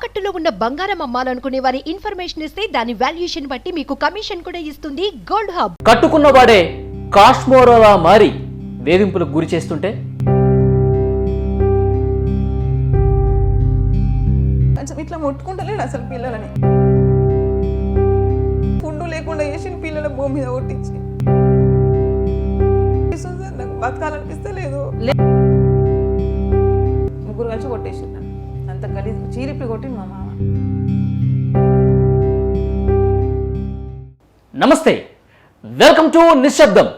తాకట్టులో ఉన్న బంగారం అమ్మాలనుకునే వారి ఇన్ఫర్మేషన్ ఇస్తే దాని వాల్యుయేషన్ బట్టి మీకు కమిషన్ కూడా ఇస్తుంది గోల్డ్ హబ్. కట్టుకున్నవాడే కాశ్మోరలా మారి వేధింపులకు గురి చేస్తుంటే ఇట్లా ముట్టుకుంటలేడు అసలు పిల్లలని. ఫుడ్ లేకుండా చేసిన పిల్లల భూమి మీద కొట్టించి నాకు బతకాలనిపిస్తే లేదు. ముగ్గురు కలిసి కొట్టేసిండు. అంత గలీజ్ చీరిపి కొట్టింది మా మామ. నమస్తే, వెల్కమ్ టు నిశ్శబ్దం.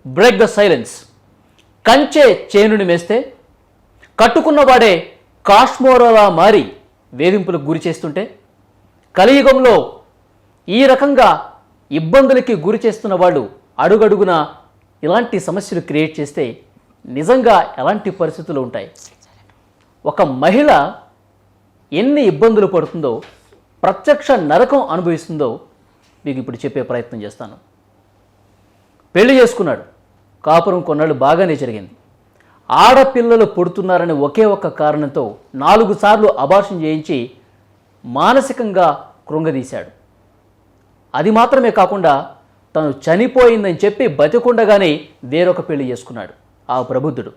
Break the silence. కంచె చేనుని మేస్తే కట్టుకున్నవాడే కాశ్మోరలా మారి వేధింపులకు గురి చేస్తుంటే కలియుగంలో ఈ రకంగా ఇబ్బందులకి గురి చేస్తున్న వాళ్ళు అడుగడుగున ఇలాంటి సమస్యలు క్రియేట్ చేస్తే నిజంగా ఎలాంటి పరిస్థితులు ఉంటాయి? ఒక మహిళ ఎన్ని ఇబ్బందులు పడుతుందో, ప్రత్యక్ష నరకం అనుభవిస్తుందో మీకు ఇప్పుడు చెప్పే ప్రయత్నం చేస్తాను. పెళ్లి చేసుకున్నాడు, కాపురం కొన్నాళ్ళు బాగానే జరిగింది. ఆడపిల్లలు పుడుతున్నారనే ఒకే ఒక్క కారణంతో 4 సార్లు అబార్షన్ చేయించి మానసికంగా కృంగదీశాడు. అది మాత్రమే కాకుండా తను చనిపోయిందని చెప్పి బతికుండగానే వేరొక పెళ్లి చేసుకున్నాడు ఆ ప్రబుద్ధుడు.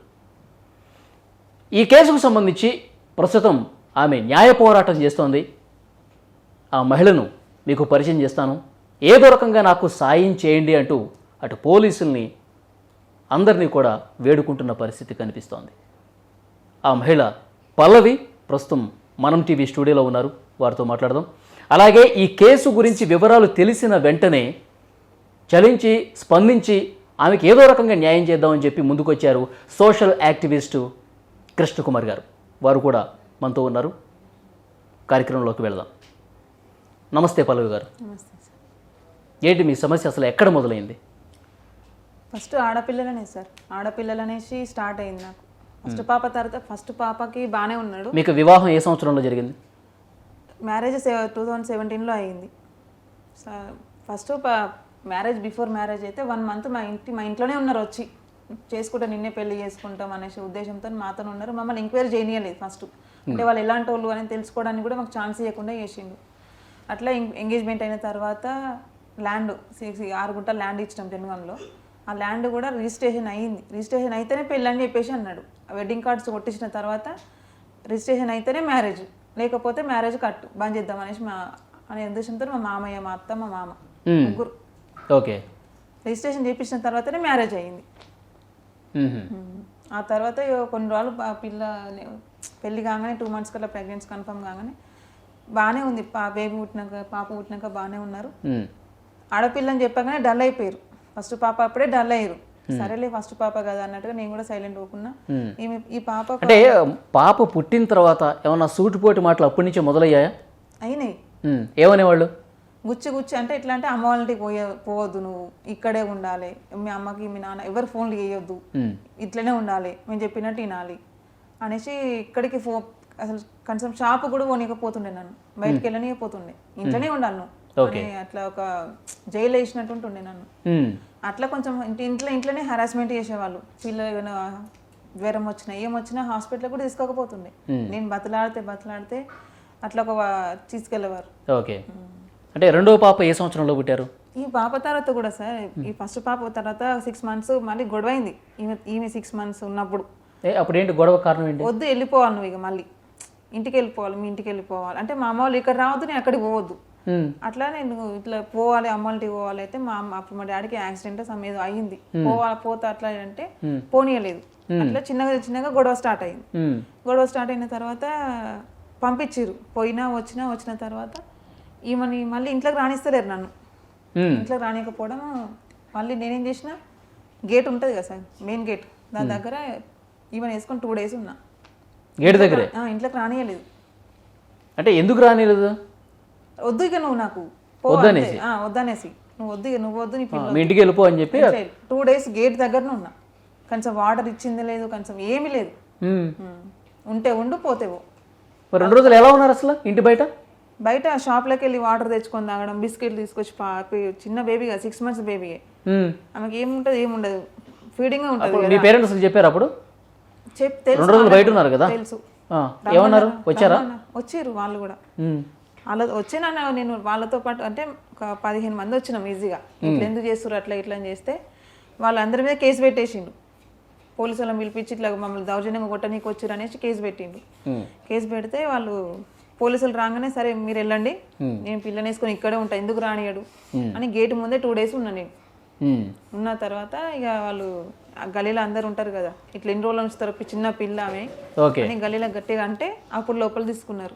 ఈ కేసుకు సంబంధించి ప్రస్తుతం ఆమె న్యాయ పోరాటం చేస్తోంది. ఆ మహిళను మీకు పరిచయం చేస్తాను. ఏదో రకంగా నాకు సాయం చేయండి అంటూ అటు పోలీసుల్ని అందరినీ కూడా వేడుకుంటున్న పరిస్థితి కనిపిస్తోంది. ఆ మహిళ పల్లవి ప్రస్తుతం మనం టీవీ స్టూడియోలో ఉన్నారు, వారితో మాట్లాడదాం. అలాగే ఈ కేసు గురించి వివరాలు తెలిసిన వెంటనే చలించి స్పందించి ఆమెకి ఏదో రకంగా న్యాయం చేద్దామని చెప్పి ముందుకొచ్చారు సోషల్ యాక్టివిస్టు కృష్ణకుమార్ గారు. వారు కూడా మనతో ఉన్నారు. కార్యక్రమంలోకి వెళదాం. నమస్తే పల్లవి గారు. ఏంటి మీ సమస్య? అసలు ఎక్కడ మొదలైంది? ఫస్ట్ ఆడపిల్లలనే సార్, ఆడపిల్లలనేసి స్టార్ట్ అయింది నాకు. ఫస్ట్ పాప తర్వాత ఫస్ట్ పాపకి బాగానే ఉన్నాడు. మీకు వివాహం ఏ సంవత్సరంలో జరిగింది? మ్యారేజ్ 2017లో అయింది. ఫస్ట్ మ్యారేజ్ బిఫోర్ మ్యారేజ్ అయితే 1 మంత్ మా ఇంట్లోనే ఉన్నారు. వచ్చి చేసుకుంటే నిన్నే పెళ్లి చేసుకుంటాం అనేసి ఉద్దేశంతో మాతో ఉన్నారు. మమ్మల్ని ఎంక్వైరీ చేయనీయలేదు ఫస్ట్. అంటే వాళ్ళు ఎలాంటి వాళ్ళు అని తెలుసుకోవడానికి కూడా మాకు ఛాన్స్ ఇవ్వకుండా చేసిండు. అట్లా ఎంగేజ్మెంట్ అయిన తర్వాత ల్యాండ్ 6 గుంటల ల్యాండ్ ఇచ్చినాం జనగాంలో. ఆ ల్యాండ్ కూడా రిజిస్ట్రేషన్ అయ్యింది. రిజిస్ట్రేషన్ అయితేనే పెళ్ళి అని చెప్పేసి అన్నాడు. వెడ్డింగ్ కార్డ్స్ కొట్టించిన తర్వాత రిజిస్ట్రేషన్ అయితేనే మ్యారేజ్, లేకపోతే మ్యారేజ్ కట్టు బంద్ చేద్దాం అనేసి అనే ఉద్దేశంతో మా మామయ్య, మా అత్త, మా మామ ముగ్గురు ఓకే రిజిస్ట్రేషన్ చేయించిన తర్వాతనే మ్యారేజ్ అయ్యింది. ఆ తర్వాత కొన్ని రోజులు పిల్ల పెళ్ళి కాగానే 2 months కల్లా ప్రెగ్నెన్సీ కన్ఫర్మ్ కాగానే బాగానే ఉంది. పాప పుట్టినాక బాగానే ఉన్నారు. ఆడపిల్లని చెప్పగానే డల్ అయిపోయారు. ఫస్ట్ పాప అప్పుడే డల్ అయ్యారు. సరేలే ఫస్ట్ పాప కదా అన్నట్టుగా నేను కూడా సైలెంట్ పోకున్నా. ఈ పాప అంటే పాప పుట్టిన తర్వాత ఏమన్నా సూటిపోటి మాటలు అప్పటి నుంచే మొదలయ్యాయా? అయినాయి. ఏమనేవాళ్ళు? గుచ్చి అంటే ఎట్లా అంటే అమ్మ వాళ్ళ ఇంటికి పోవద్దు, నువ్వు ఇక్కడే ఉండాలి, మీ అమ్మకి మీ నాన్న ఎవరు ఫోన్లు చేయొద్దు, ఇట్లనే ఉండాలి, మేము చెప్పినట్టు వినాలి అనేసి ఇక్కడికి అసలు కనీసం షాప్ కూడా పోనీకపోతుండే, నన్ను బయటకు వెళ్ళనిపోతుండే, ఇంట్లోనే ఉండాలి నువ్వు అట్లా ఒక జైలు వేసినట్టు ఉంటుండే నన్ను. అట్లా కొంచెం ఇంట్లోనే హరాస్మెంట్ చేసేవాళ్ళు. పిల్లలు ఏమైనా జ్వరం వచ్చినా ఏమొచ్చినా హాస్పిటల్ కూడా తీసుకోకపోతుండే. నేను బతలాడితే అట్లా ఒక తీసుకెళ్ళేవారు. ఓకే. అంటే రెండో పాప ఏ సంవత్సరంలో పుట్టారు? ఈ పాప తర్వాత కూడా సార్, ఈ ఫస్ట్ పాప తర్వాత 6 months మళ్ళీ గొడవ అయింది. ఈమె 6 months ఉన్నప్పుడు. అప్పుడు ఏంటి గొడవ కారణం ఏంటి? వద్దు వెళ్ళిపోవాలి నువ్వు, ఇక మళ్ళీ ఇంటికి వెళ్ళిపోవాలి, మీ ఇంటికి వెళ్ళిపోవాలి అంటే మా అమ్మ వాళ్ళు ఇక్కడ రావద్దు, నేను అక్కడికి పోవద్దు. అట్లా నేను ఇట్లా పోవాలి, అమ్మ వాళ్ళకి పోవాలి. అయితే అప్పుడు మా డాడీకి యాక్సిడెంట్ ఏదో అయ్యింది. పోతా అట్లా అంటే పోనీయలేదు. అట్లా చిన్నగా గొడవ స్టార్ట్ అయింది. గొడవ స్టార్ట్ అయిన తర్వాత పంపించారు. వచ్చిన తర్వాత ఈమెని మళ్ళీ ఇంట్లోకి రానిస్తలేరు నన్ను. ఇంట్లోకి రానియకపోవడం మళ్ళీ నేనేం చేసిన, గేట్ ఉంటుంది కదా సార్, మెయిన్ గేట్, దాని దగ్గర ఈమెను వేసుకొని 2 days ఉన్నా. గేట్ దగ్గర ఇంట్లోకి రానియలేదు. అంటే ఎందుకు రానియలేదు? వద్దు ఇక నువ్వు నాకు వద్దనేసి నువ్వు వద్దు నీ మీ ఇంటికి వెళ్ళిపో అని చెప్పి 2 days గేట్ దగ్గరనే ఉన్నా. కొంచెం వాటర్ ఇచ్చింది లేదు, కొంచెం ఏమీ లేదు. ఉంటే ఉండు, పోతేవో. 2 రోజులు ఎలా ఉన్నారు అసలు ఇంటి బయట షాప్లోకి వెళ్ళి వాటర్ తెచ్చుకొని తాగడం, బిస్కెట్లు తీసుకొచ్చి, చిన్న బేబీగా 6 months బేబీయే, ఆమెకి ఏముండదు, ఫీడింగ్ ఉంటుంది. మీ పేరెంట్స్ చెప్పారు అప్పుడు? తెలుసు, రెండు రోజులు బయట ఉన్నారు కదా, తెలుసు. ఏమన్నారు? వచ్చారా? వచ్చిర్రు వాళ్ళు కూడా. ఉమ్, వాళ్ళ వచ్చినా నేను వాళ్ళతో పాటు అంటే ఒక 15 మంది వచ్చినాం ఈజీగా. ఇట్లా ఎందుకు చేస్తారు అట్లా ఇట్లా అని చేస్తే వాళ్ళందరి మీద కేసు పెట్టేసిండు. పోలీసు వాళ్ళని పిలిపించి ఇట్లా మమ్మల్ని దౌర్జన్యంగా కొట్టనీకి వచ్చారు అనేసి కేసు పెట్టిండు. కేసు పెడితే వాళ్ళు పోలీసులు రాగానే సరే మీరు వెళ్ళండి, నేను పిల్లని వేసుకొని ఇక్కడే ఉంటా, ఎందుకు రానియడు అని గేట్ ముందే 2 days ఉన్నా నేను. ఉన్న తర్వాత ఇక వాళ్ళు ఆ గలీలో అందరు ఉంటారు కదా, ఇట్లా ఎన్ని రోజులు ఉంచుతారు చిన్న పిల్ల ఆమె అని గలీలో గట్టిగా అంటే అప్పుడు లోపల తీసుకున్నారు.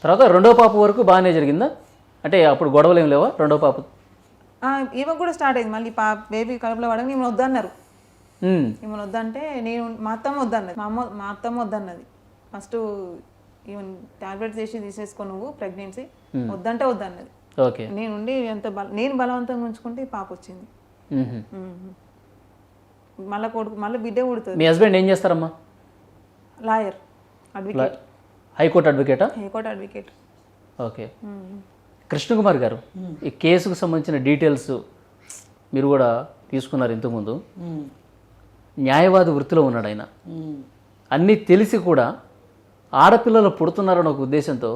తర్వాత రెండో పాప వరకు బాగానే జరిగిందా? అంటే అప్పుడు గొడవలు ఏం లేవా రెండో పాప? ఈమె కూడా స్టార్ట్ అయింది మళ్ళీ బేబీ కడుపులో పడగా ఈమెను వద్దన్నారు. ఈమెను వద్దంటే నేను మా అత్తమ్మ వద్దన్నది, మా అత్తమ్మ వద్దన్నది. ఫస్ట్ ఈవెన్ టాబ్లెట్స్ వేసి తీసేసుకో నువ్వు ప్రెగ్నెన్సీ వద్దంటే వద్దన్నది. నేనుండి నేను బలవంతంగా ఉంచుకుంటే పాప వచ్చింది. మళ్ళీ కొడుకు మళ్ళీ బిడ్డే పుడుతుంది. మీ హస్బెండ్ ఏం చేస్తారమ్మా? లాయర్, అడ్వకేట్, హైకోర్టు అడ్వకేటా? High court advocate. ఓకే. కృష్ణకుమార్ గారు, ఈ కేసుకు సంబంధించిన డీటెయిల్స్ మీరు కూడా తీసుకున్నారు ఇంతకుముందు. న్యాయవాది వృత్తిలో ఉన్నాడు ఆయన. అన్నీ తెలిసి కూడా ఆడపిల్లలు పుడుతున్నారన్న ఒక ఉద్దేశంతో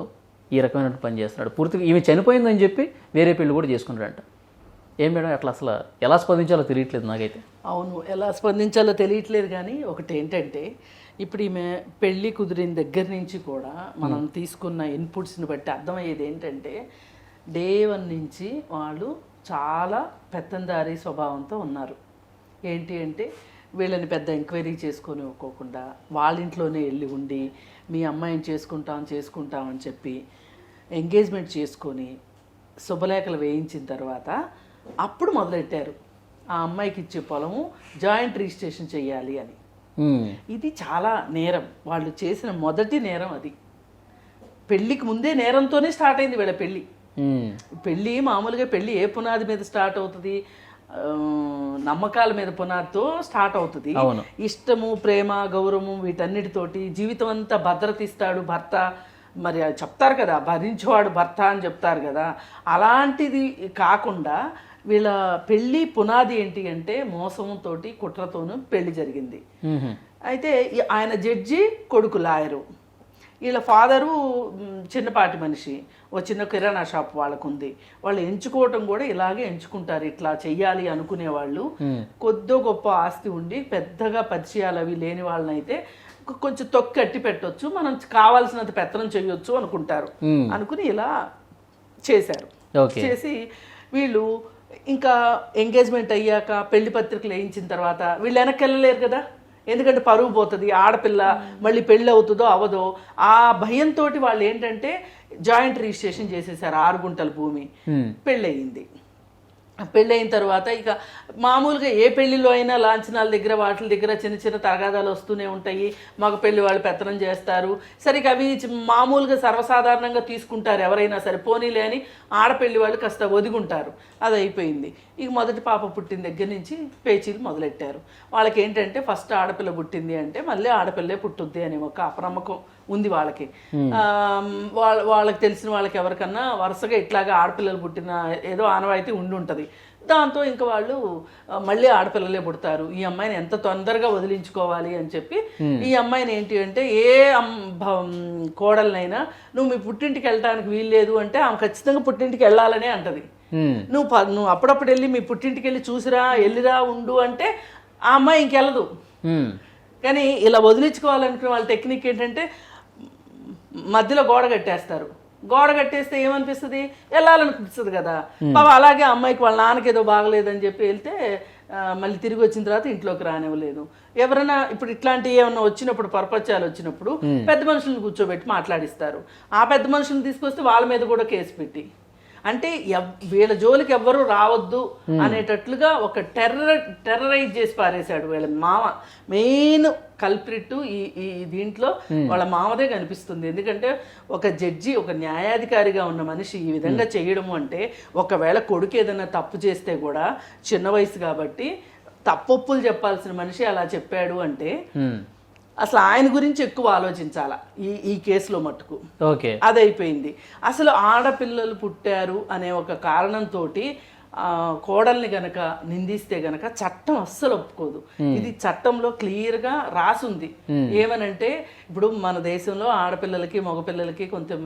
ఈ రకమైన పని చేస్తున్నాడు. పూర్తిగా ఈమె చనిపోయిందని చెప్పి వేరే పెళ్లి కూడా చేసుకున్నాడంట. ఏం మేడం అట్లా అసలు ఎలా స్పందించాలో తెలియట్లేదు నాకైతే. అవును, ఎలా స్పందించాలో తెలియట్లేదు. కానీ ఒకటి ఏంటంటే ఇప్పుడు ఈమె పెళ్ళి కుదిరిన దగ్గర నుంచి కూడా మనం తీసుకున్న ఇన్పుట్స్ని బట్టి అర్థమయ్యేది ఏంటంటే డే 1 నుంచి వాళ్ళు చాలా పెత్తందారీ స్వభావంతో ఉన్నారు. ఏంటి అంటే వీళ్ళని పెద్ద ఎంక్వైరీ చేసుకొని ఇవ్వకోకుండా వాళ్ళ ఇంట్లోనే వెళ్ళి ఉండి మీ అమ్మాయిని చేసుకుంటామని చెప్పి ఎంగేజ్మెంట్ చేసుకొని శుభలేఖలు వేయించిన తర్వాత అప్పుడు మొదలెట్టారు ఆ అమ్మాయికి ఇచ్చే పొలము జాయింట్ రిజిస్ట్రేషన్ చేయాలి అని. ఇది చాలా నేరం, వాళ్ళు చేసిన మొదటి నేరం అది. పెళ్ళికి ముందే నేరంతోనే స్టార్ట్ అయింది వీళ్ళ పెళ్ళి. మామూలుగా పెళ్ళి ఏ పునాది మీద స్టార్ట్ అవుతుంది? నమ్మకాల మీద పునాదితో స్టార్ట్ అవుతుంది. ఇష్టము, ప్రేమ, గౌరవము వీటన్నిటితోటి జీవితం అంతా భద్రత ఇస్తాడు భర్త. మరి అది చెప్తారు కదా, భరించేవాడు భర్త అని చెప్తారు కదా. అలాంటిది కాకుండా వీళ్ళ పెళ్ళి పునాది ఏంటి అంటే మోసంతో కుట్రతోనూ పెళ్లి జరిగింది. అయితే ఆయన జడ్జి, కొడుకు లాయరు. వీళ్ళ ఫాదరు చిన్నపాటి మనిషి, ఓ చిన్న కిరాణా షాప్ వాళ్ళకు ఉంది. వాళ్ళు ఎంచుకోవటం కూడా ఇలాగే ఎంచుకుంటారు, ఇట్లా చెయ్యాలి అనుకునే వాళ్ళు. కొద్దో గొప్ప ఆస్తి ఉండి పెద్దగా పరిచయాలు అవి లేని వాళ్ళనైతే కొంచెం తొక్కి పెట్టొచ్చు, మనం కావాల్సినంత పెత్తనం చేయొచ్చు అనుకుంటారు. అనుకుని ఇలా చేశారు. చేసి వీళ్ళు ఇంకా ఎంగేజ్మెంట్ అయ్యాక పెళ్లి పత్రికలు వేయించిన తర్వాత వీళ్ళు వెనక్కి వెళ్ళలేరు కదా, ఎందుకంటే పరువు పోతుంది, ఆడపిల్ల మళ్ళీ పెళ్ళి అవుతుందో అవదో ఆ భయంతో వాళ్ళు ఏంటంటే జాయింట్ రిజిస్ట్రేషన్ చేసేసారు. 6 గుంటల భూమి. పెళ్ళయింది. పెళ్ళయిన తర్వాత ఇక మామూలుగా ఏ పెళ్లిలో అయినా లాంఛనాల దగ్గర వాటి దగ్గర చిన్న చిన్న తగాదాలు వస్తూనే ఉంటాయి. మగ పెళ్లి వాళ్ళు పెత్తనం చేస్తారు. సరిగ్గా అవి మామూలుగా సర్వసాధారణంగా తీసుకుంటారు ఎవరైనా సరే, పోనీలే అని ఆడపెళ్లి వాళ్ళు కాస్త ఒదిగుంటారు. అది అయిపోయింది. ఇక మొదటి పాప పుట్టిన దగ్గర నుంచి పేచీలు మొదలెట్టారు. వాళ్ళకి ఏంటంటే ఫస్ట్ ఆడపిల్ల పుట్టింది అంటే మళ్ళీ ఆడపిల్లే పుట్టుద్ది అనే ఒక అప్రమకం ఉంది వాళ్ళకి. వాళ్ళకి తెలిసిన వాళ్ళకి ఎవరికన్నా వరుసగా ఇట్లాగా ఆడపిల్లలు పుట్టిన ఏదో ఆనవాయితీ ఉండి ఉంటుంది. దాంతో ఇంకా వాళ్ళు మళ్ళీ ఆడపిల్లలే పుడతారు, ఈ అమ్మాయిని ఎంత తొందరగా వదిలించుకోవాలి అని చెప్పి ఈ అమ్మాయిని ఏంటి అంటే ఏ కోడలనైనా నువ్వు మీ పుట్టింటికి వెళ్ళడానికి వీల్లేదు అంటే ఆమె ఖచ్చితంగా పుట్టింటికి వెళ్ళాలనే అంటది. నువ్వు అప్పుడప్పుడు వెళ్ళి మీ పుట్టింటికి వెళ్ళి చూసిరా, వెళ్ళిరా, ఉండు అంటే ఆ అమ్మాయి ఇంకెళ్ళదు. కానీ ఇలా వదిలించుకోవాలనుకునే వాళ్ళ టెక్నిక్ ఏంటంటే మధ్యలో గోడ కట్టేస్తారు. గోడ కట్టేస్తే ఏమనిపిస్తుంది, వెళ్ళాలనిపిస్తుంది కదా. బాబా అలాగే అమ్మాయికి వాళ్ళ నాన్నకి ఏదో బాగలేదని చెప్పి వెళ్తే మళ్ళీ తిరిగి వచ్చిన తర్వాత ఇంట్లోకి రానివ్వలేదు. ఎవరైనా ఇప్పుడు ఇట్లాంటివి ఏమన్నా వచ్చినప్పుడు, పరపత్యాలు వచ్చినప్పుడు పెద్ద మనుషులను కూర్చోబెట్టి మాట్లాడిస్తారు. ఆ పెద్ద మనుషులను తీసుకొస్తే వాళ్ళ మీద కూడా కేసు పెట్టి, అంటే వీళ్ళ జోలికి ఎవ్వరూ రావద్దు అనేటట్లుగా ఒక టెర్రరైజ్ చేసి పారేశాడు వీళ్ళ మామ. మెయిన్ కల్ప్రిట్ ఈ దీంట్లో వాళ్ళ మామదే కనిపిస్తుంది. ఎందుకంటే ఒక జడ్జి, ఒక న్యాయాధికారిగా ఉన్న మనిషి ఈ విధంగా చేయడము అంటే, ఒకవేళ కొడుకు ఏదైనా తప్పు చేస్తే కూడా చిన్న వయసు కాబట్టి తప్పొప్పులు చెప్పాల్సిన మనిషి అలా చెప్పాడు అంటే అసలు ఆయన గురించి ఎక్కువ ఆలోచించాలా ఈ కేసులో మట్టుకు. అదైపోయింది. అసలు ఆడపిల్లలు పుట్టారు అనే ఒక కారణంతో కోడల్ని గనక నిందిస్తే గనక చట్టం అస్సలు ఒప్పుకోదు. ఇది చట్టంలో క్లియర్గా రాసుంది. ఏమనంటే ఇప్పుడు మన దేశంలో ఆడపిల్లలకి మగపిల్లలకి కొంచెం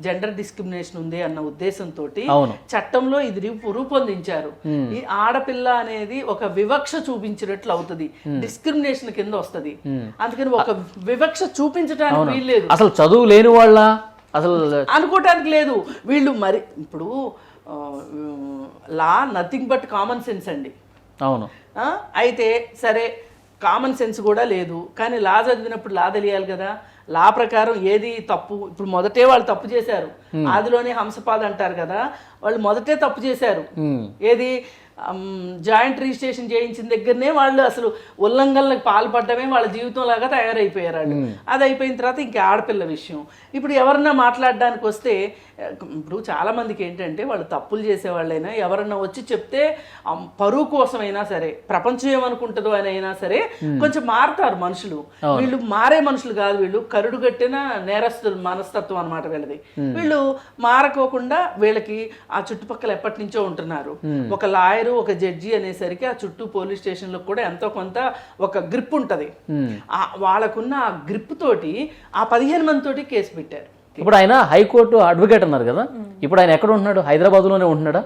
జెండర్ డిస్క్రిమినేషన్ ఉంది అన్న ఉద్దేశంతో చట్టంలో ఇది రూపొందించారు. ఈ ఆడపిల్ల అనేది ఒక వివక్ష చూపించినట్లు అవుతుంది, డిస్క్రిమినేషన్ కింద వస్తుంది. అందుకని ఒక వివక్ష చూపించడానికి వీల్లేదు. అసలు చదువు లేని వాళ్ళ అసలు అనుకోవటానికి లేదు. వీళ్ళు మరి ఇప్పుడు లా నథింగ్ బట్ కామన్ సెన్స్ అండి. అవును. అయితే సరే కామన్ సెన్స్ కూడా లేదు, కానీ లా చదివినప్పుడు లా తెలియాలి కదా. లా ప్రకారం ఏది తప్పు. ఇప్పుడు మొదటే వాళ్ళు తప్పు చేశారు, ఆదిలోనే హంసపాద అంటారు కదా, వాళ్ళు మొదటే తప్పు చేశారు. ఏది జాయింట్ రిజిస్ట్రేషన్ చేయించిన దగ్గరనే వాళ్ళు అసలు ఉల్లంఘనలకు పాల్పడమే వాళ్ళ జీవితం లాగా తయారైపోయారు వాళ్ళు. అది అయిపోయిన తర్వాత ఇంకా ఆడపిల్ల విషయం. ఇప్పుడు ఎవరన్నా మాట్లాడడానికి వస్తే, ఇప్పుడు చాలా మందికి ఏంటంటే వాళ్ళు తప్పులు చేసేవాళ్ళైనా ఎవరన్నా వచ్చి చెప్తే పరువు కోసమైనా సరే, ప్రపంచం ఏమనుకుంటుందో అని అయినా సరే కొంచెం మారుతారు మనుషులు. వీళ్ళు మారే మనుషులు కాదు, వీళ్ళు కరుడు కట్టిన నేరస్తుల మనస్తత్వం అనమాట వీళ్ళది. వీళ్ళు మారకోకుండా వీళ్ళకి ఆ చుట్టుపక్కల ఎప్పటి నుంచో ఉంటున్నారు. ఒక లాయర్, ఒక జడ్జి అనేసరికి ఆ చుట్టూ పోలీస్ స్టేషన్లకు కూడా ఎంతో కొంత ఒక గ్రిప్ ఉంటది. వాళ్ళకున్న ఆ గ్రిప్ తోటి ఆ 15 మంది తోటి కేసు పెట్టారు. ఇప్పుడు ఆయన హైకోర్టు అడ్వకేట్ అన్నారు కదా, ఇప్పుడు ఆయన ఎక్కడ ఉంటున్నాడు? హైదరాబాద్లోనే ఉంటున్నాడా?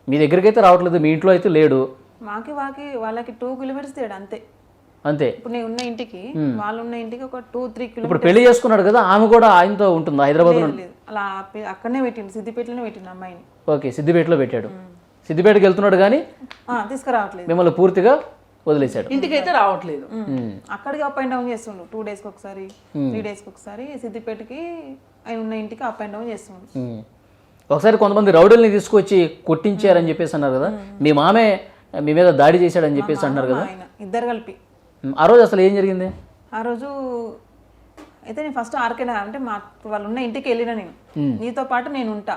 మీ దగ్గరికి అయితే రావట్లేదు, మీ ఇంట్లో అయితే లేడు. వాళ్ళకి 2 కిలోమీటర్స్ తేడా అంతే. అంతే. ఇప్పుడు నేను ఉన్న ఇంటికి వాళ్ళు ఉన్న ఇంటికి ఒక 2-3 కిలోమీటర్స్. ఇప్పుడు పెళ్లి చేసుకున్నాడు కదా, ఆమె కూడా ఆయనతో ఉంటుంది హైదరాబాద్ లో? అలా అక్కడనే పెట్టిండు, సిద్దిపేటలోనే పెట్టిండు అమ్మాయిని. ఓకే, సిద్దిపేటలో పెట్టాడు. సిద్దిపేటకి వెళ్తున్నాడు కానీ తీసుకురావట్లేదు, మిమ్మల్ని పూర్తిగా వదిలేశాడు. ఇంటికైతే రావట్లేదు. అక్కడికి అప్ అండ్ డౌన్ చేస్తుండు, 2 డేస్కి ఒకసారి 3 డేస్కి ఒకసారి సిద్దిపేటకి ఆయన ఉన్న ఇంటికి అప్ అండ్ డౌన్ చేస్తుండు. ఒకసారి కొంతమంది రౌడీల్ని తీసుకొచ్చి కొట్టించారని చెప్పేసి అన్నారు కదా, మీ మామే మీ మీద దాడి చేశాడని చెప్పేసి అన్నారు కదా, ఆయన ఇద్దరు కలిపి. ఆ రోజు అసలు ఏం జరిగింది? ఆ రోజు అయితే నేను ఫస్ట్ ఆర్కేనా అంటే వాళ్ళు ఉన్న ఇంటికి వెళ్ళినా, నేను నీతో పాటు నేను ఉంటా,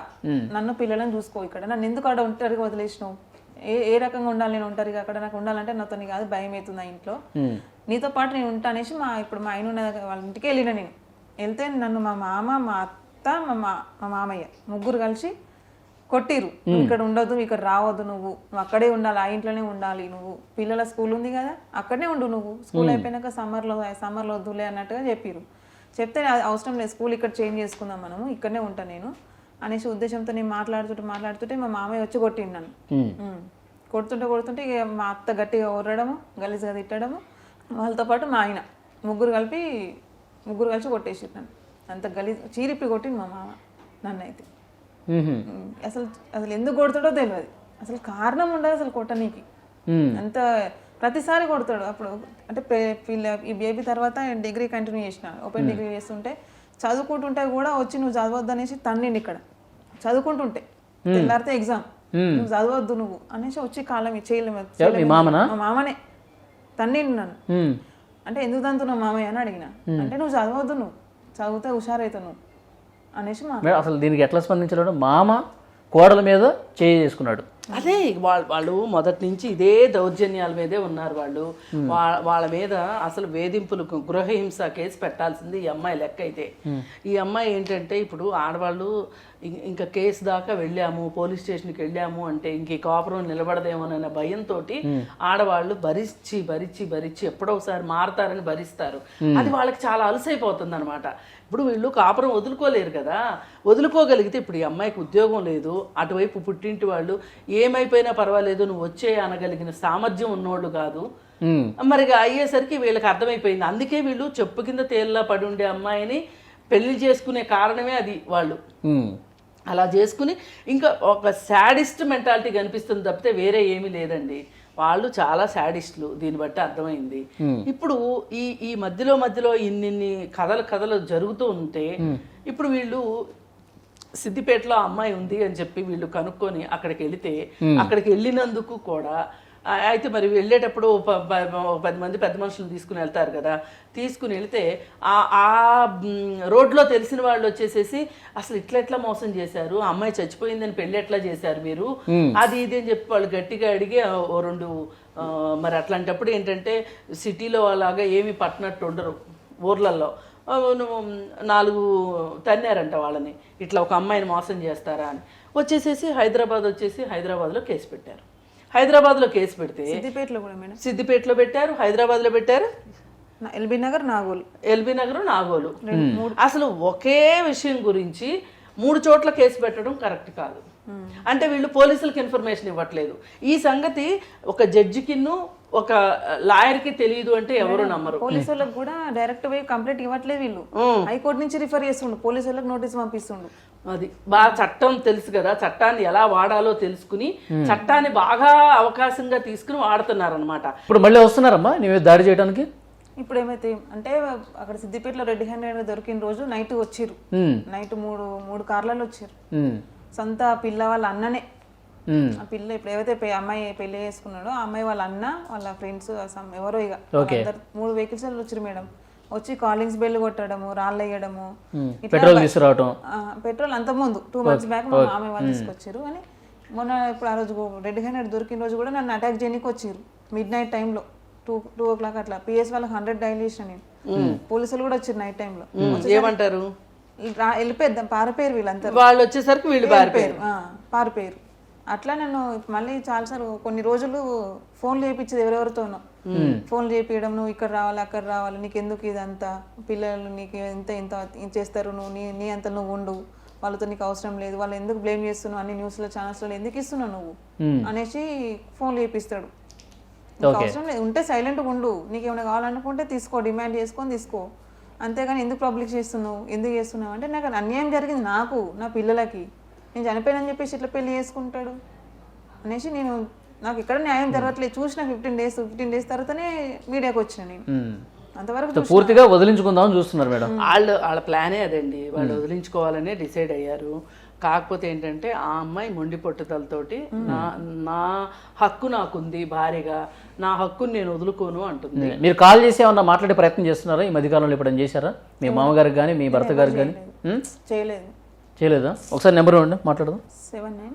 నన్ను పిల్లలను చూసుకో, ఇక్కడ నన్ను ఎందుకు అక్కడ ఒంటరిగా వదిలేసినావు, ఏ రకంగా ఉండాలి నేను ఒంటరిగా, అక్కడ నాకు ఉండాలంటే నాతో కాదు, భయం అవుతుంది ఆ ఇంట్లో, నీతో పాటు నేను ఉంటా అనేసి ఇప్పుడు మా ఆయన ఉన్న వాళ్ళ ఇంటికి వెళ్ళినా. నేను వెళ్తే నన్ను మా మామ, మా అత్త, మా మామయ్య ముగ్గురు కలిసి కొట్టిరు. నువ్వు ఇక్కడ ఉండొద్దు, ఇక్కడ రావద్దు, నువ్వు అక్కడే ఉండాలి, ఆ ఇంట్లోనే ఉండాలి, నువ్వు పిల్లల స్కూల్ ఉంది కదా అక్కడనే ఉండు, నువ్వు స్కూల్ అయిపోయినాక సమ్మర్లో వద్దులే అన్నట్టుగా చెప్పిరు. చెప్తే అవసరం లేదు, స్కూల్ ఇక్కడ చేంజ్ చేసుకుందాం, మనము ఇక్కడనే ఉంటా నేను అనేసి ఉద్దేశంతో నేను మాట్లాడుతుంటే మా మామయ్య వచ్చి కొట్టిండు నన్ను. కొడుతుంటే ఇక మా అత్త గట్టిగా ఊరడము, గలీజ్గా తిట్టడము, వాళ్ళతో పాటు మా ఆయన ముగ్గురు కలిసి కొట్టేసి నన్ను. అంత గలీజ్ చీరిప్పి కొట్టింది మా మామ నన్ను. అయితే అసలు ఎందుకు కొడతాడో తెలియదు, అసలు కారణం ఉండదు అసలు కొట్టనీకి. అంత ప్రతిసారి కొడతాడు. అప్పుడు అంటే ఈ బేబీ తర్వాత డిగ్రీ కంటిన్యూ చేసిన, ఓపెన్ డిగ్రీ చేస్తుంటే చదువుకుంటుంటే కూడా వచ్చి నువ్వు చదవద్దు అనేసి తన్నిండి. ఇక్కడ చదువుకుంటుంటే తెల్లారితే ఎగ్జామ్, నువ్వు చదవద్దు నువ్వు అనేసి వచ్చి కాలం చేయలేము. మా మామనే తన్నిండి నన్ను. అంటే ఎందుకు తంతున్నావు మామయ్య అని అడిగిన. అంటే నువ్వు చదవద్దు, నువ్వు చదివితే హుషారైతావు నువ్వు అనేసి. అసలు దీనికి ఎట్లా స్పందించలేడు? మామ కోడల మీద చేసుకున్నాడు. అదే వాళ్ళు మొదటి నుంచి ఇదే దౌర్జన్యాల మీదే ఉన్నారు. వాళ్ళ మీద అసలు వేధింపులు, గృహహింస కేసు పెట్టాల్సింది ఈ అమ్మాయి లెక్క. అయితే ఈ అమ్మాయి ఏంటంటే ఇప్పుడు ఆడవాళ్ళు ఇంకా కేసు దాకా వెళ్ళాము, పోలీస్ స్టేషన్కి వెళ్ళాము అంటే ఇంక ఈ కాపురం నిలబడదేమోనన్న భయంతో ఆడవాళ్ళు భరించి ఎప్పుడో ఒకసారి మారతారని భరిస్తారు. అది వాళ్ళకి చాలా అలసైపోతుంది అనమాట. ఇప్పుడు వీళ్ళు కాపురం వదులుకోలేరు కదా, వదులుకోగలిగితే ఇప్పుడు ఈ అమ్మాయికి ఉద్యోగం లేదు, అటువైపు పుట్టింటి వాళ్ళు ఏమైపోయినా పర్వాలేదు నువ్వు వచ్చే అనగలిగిన సామర్థ్యం ఉన్నోళ్ళు కాదు. మరి అయ్యేసరికి వీళ్ళకి అర్థమైపోయింది. అందుకే వీళ్ళు చెప్పు కింద తేల్లా పడి ఉండే అమ్మాయిని పెళ్లి చేసుకునే కారణమే అది. వాళ్ళు అలా చేసుకుని ఇంకా ఒక శాడిస్ట్ మెంటాలిటీ కనిపిస్తుంది తప్పితే వేరే ఏమీ లేదండి. వాళ్ళు చాలా శాడిస్టులు, దీన్ని బట్టి అర్థమైంది. ఇప్పుడు ఈ మధ్యలో ఇన్ని కథలు జరుగుతూ ఉంటే ఇప్పుడు వీళ్ళు సిద్దిపేటలో అమ్మాయి ఉంది అని చెప్పి వీళ్ళు కనుక్కొని అక్కడికి వెళితే, అక్కడికి వెళ్ళినందుకు కూడా అయితే మరి వెళ్ళేటప్పుడు 10 మంది పెద్ద మనుషులు తీసుకుని వెళ్తారు కదా, తీసుకుని వెళితే ఆ రోడ్లో తెలిసిన వాళ్ళు వచ్చేసేసి అసలు ఇట్లా మోసం చేశారు, అమ్మాయి చచ్చిపోయిందని పెళ్ళి ఎట్లా చేశారు మీరు, అది ఇది అని చెప్పి వాళ్ళు గట్టిగా అడిగి 2 మరి అట్లాంటప్పుడు ఏంటంటే సిటీలో అలాగా ఏమి పట్టినట్టు ఉండరు, ఊర్లలో నువ్వు 4 తన్నారంట వాళ్ళని, ఇట్లా ఒక అమ్మాయిని మోసం చేస్తారా అని. వచ్చేసేసి హైదరాబాద్లో కేసు పెట్టారు. హైదరాబాద్లో కేసు పెడితే సిద్దిపేటలో కూడా మేడం, సిద్దిపేటలో పెట్టారు, హైదరాబాద్లో పెట్టారు, ఎల్బీ నగర్ నాగోలు. అసలు ఒకే విషయం గురించి 3 చోట్ల కేసు పెట్టడం కరెక్ట్ కాదు. అంటే వీళ్ళు పోలీసులకు ఇన్ఫర్మేషన్ ఇవ్వట్లేదు. ఈ సంగతి ఒక జడ్జికిన్ను ఒక లాయర్కి తెలియదు అంటే ఎవరు నమ్మరు. పోలీసు వాళ్ళకి కూడా డైరెక్ట్ పోయి కంప్లైంట్ ఇవ్వట్లేదు వీళ్ళు, హైకోర్టు నుంచి రిఫర్ చేస్తుండు, పోలీసు వాళ్ళకి నోటీస్ పంపిస్తుండు. అది బాగా చట్టం తెలుసు కదా, చట్టాన్ని ఎలా వాడాలో తెలుసుకుని చట్టాన్ని బాగా అవకాశంగా తీసుకుని వాడుతున్నారు అనమాట. ఇప్పుడు మళ్ళీ వస్తున్నారమ్మా నీవే దాడి చేయడానికి? ఇప్పుడు ఏమైతే అంటే అక్కడ సిద్దిపేటలో రెడ్ హ్యాండెడ్ దొరికిన రోజు నైట్ వచ్చిర్రు, నైట్ మూడు కార్లలో వచ్చారు. సొంత పిల్ల వాళ్ళ అన్ననే, ఆ పిల్ల ఇప్పుడు ఏవైతే అమ్మాయి పెళ్లి చేసుకున్నాడో ఆ అమ్మాయి వాళ్ళ అన్న వాళ్ళ ఫ్రెండ్స్ ఎవరో ఇక 3 వెహికల్స్ వచ్చారు మేడం. వచ్చి కాలింగ్స్ బెల్ కొట్టడము, రాళ్ళు వేయడము, పెట్రోల్ అంత ముందు 2 months బ్యాక్ మా మామయ్య వాళ్ళు తీసుకొచ్చారు. అని మొన్న ఇప్పుడు ఆ రోజు రెడ్ హ్యాండెడ్ దొరికిన రోజు కూడా నన్ను అటాక్ చేయడానికి వచ్చారు మిడ్ నైట్ టైంలో 2 o'clock అట్లా. పిఎస్ వాళ్ళకి 100 డైల్ చేసిన నేను, పోలీసులు కూడా వచ్చారు నైట్ టైంలో. ఏమంటారు, వెళ్ళిపోద్దాం పారిపోయారు వీళ్ళంతా, వాళ్ళు వచ్చేసరికి వీళ్ళు పారిపోయారు. అట్లా నేను మళ్ళీ చాలాసార్లు కొన్ని రోజులు ఫోన్లు చేయించేది ఎవరెవరితోనో, ఫోన్లు చేపించడం, నువ్వు ఇక్కడ రావాలి అక్కడ రావాలి, నీకు ఎందుకు ఇదంతా, పిల్లలు నీకు ఇంత చేస్తారు, నువ్వు నీ అంత నువ్వు ఉండు, వాళ్ళతో నీకు అవసరం లేదు, వాళ్ళు ఎందుకు బ్లేమ్ చేస్తున్నావు, అన్ని న్యూస్లో ఛానల్స్లో ఎందుకు ఇస్తున్నావు నువ్వు అనేసి ఫోన్లు చేపిస్తాడు. నీకు అవసరం లేదు ఉంటే సైలెంట్గా ఉండు, నీకు ఏమైనా కావాలనుకుంటే తీసుకో, డిమాండ్ చేసుకొని తీసుకో, అంతేగాని ఎందుకు పబ్లిక్ చేస్తున్నావు, ఎందుకు చేస్తున్నావు అంటే నాకు అన్యాయం జరిగింది, నాకు నా పిల్లలకి, నేను చనిపోయానని చెప్పేసి ఇట్లా పెళ్లి చేసుకుంటాడు అనేసి నాకు ఇక్కడ న్యాయం జరగట్లేదు చూసిన 15 days తర్వాతనే మీడియాకి వచ్చిన నేను. అంతవరకు పూర్తిగా వదిలించుకుందామని చూస్తున్నారు మేడం. వాళ్ళ ప్లానే అదండి, వాళ్ళు వదిలించుకోవాలనే డిసైడ్ అయ్యారు. కాకపోతే ఏంటంటే ఆ అమ్మాయి మొండి పట్టుదలతోటి నా హక్కు నాకుంది భార్యగా, నా హక్కుని నేను వదులుకోను అంటుంది. మీరు కాల్ చేసి ఏమన్నా మాట్లాడే ప్రయత్నం చేస్తున్నారా ఈ మధ్యకాలంలో? ఎప్పుడైనా చేశారా మీ మామగారికి కానీ మీ భర్త గారికి కానీ? చేయలేదా? ఒకసారి నెంబర్ ఇవ్వండి, మాట్లాడదాం. 79.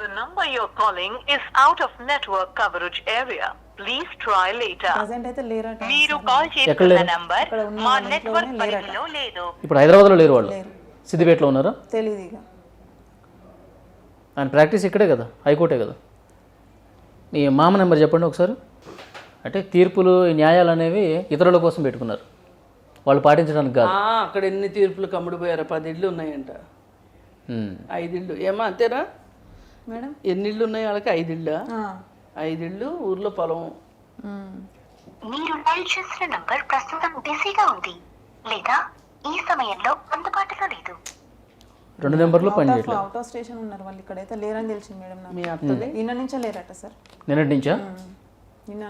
The number you're calling is out of network coverage area. Please try later. Present అయితే లేరట. మీరు కాల్ చేస్తున్న నంబర్ మా నెట్వర్క్ పరిధిలో లేదు. ఇప్పుడు హైదరాబాద్లో లేరు వాళ్ళు, సిద్దిపేటలో ఉన్నారా? తెలియదు ఇక. ఆయన ప్రాక్టీస్ ఇక్కడే కదా, హైకోర్టే కదా. మీ మామ నెంబర్ చెప్పండి ఒకసారి. అంటే తీర్పులు న్యాయాలు అనేవి ఇతరుల కోసం పెట్టుకున్నారు, వాళ్ళు పాటించడానికి కాదు. అక్కడ ఎన్ని తీర్పులు కమ్ముడిపోయారు, 10 ఇళ్ళు ఉన్నాయంట, 5 ఇళ్ళు ఏమా అంతేనా మేడం? ఎన్ని ఇళ్ళు ఉన్నాయి వాళ్ళకి? 5 ఇళ్ళ, 5 ఇళ్ళు, ఊర్లో పొలం. మీరు డయల్ చేసిన నంబర్ ప్రస్తుతం బిజీగా ఉంది లేదా ఈ సమయంలో అందుబాటులో లేదు. 2 నెంబర్లు పనిచేయట్లేదు. అవుట్ ఆఫ్ స్టేషన్ ఉన్నారు వాళ్ళు, ఇక్కడైతే లేరని తెలిసింది మేడం నాకు. మీ అత్తది నిన్న నుంచే లేరట సార్. నిన్నటి నుంచా? నిన్న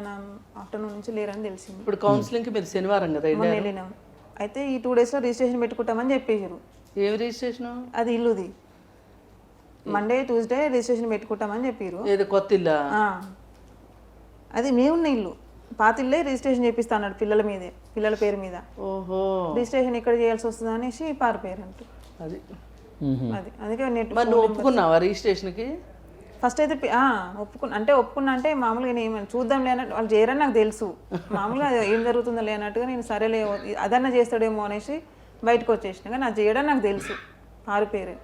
ఆఫ్టర్నూన్ నుంచి లేరని తెలిసింది. ఇప్పుడు కౌన్సిలింగ్కి మీరు శనివారం కదా వెళ్ళినాం. అయితే ఈ 2 daysలో రిజిస్ట్రేషన్ పెట్టుకుంటామని చెప్పేసారు. ఏం రిజిస్ట్రేషన్? అది ఇల్లుది. మండే ట్యూస్డే రిజిస్ట్రేషన్ పెట్టుకుంటామని చెప్పారు. ఏదో కొత్త ఇల్లా? అది మేమున్న ఇల్లు, పాత ఇల్లే రిజిస్ట్రేషన్ చేపిస్తా అన్నాడు పిల్లల పేరు మీద. ఓహో, రిజిస్ట్రేషన్ ఇక్కడ చేయాల్సి వస్తుంది అనేసి పారిపోయారు అంటూ. అది అందుకే నెట్. మరి నువ్వు ఒప్పుకున్నావా రిజిస్ట్రేషన్కి? ఫస్ట్ అయితే ఒప్పుకున్నా అంటే మామూలుగా నేను చూద్దాంలే అన్నట్టు, వాళ్ళు చేయరని నాకు తెలుసు, మామూలుగా ఏం జరుగుతుందో లే అన్నట్టుగా నేను సరేలే అదన్నా చేస్తాడేమో అనేసి బయటకు వచ్చేసిన, కానీ అది చేయడం నాకు తెలుసు, పారిపోయారు.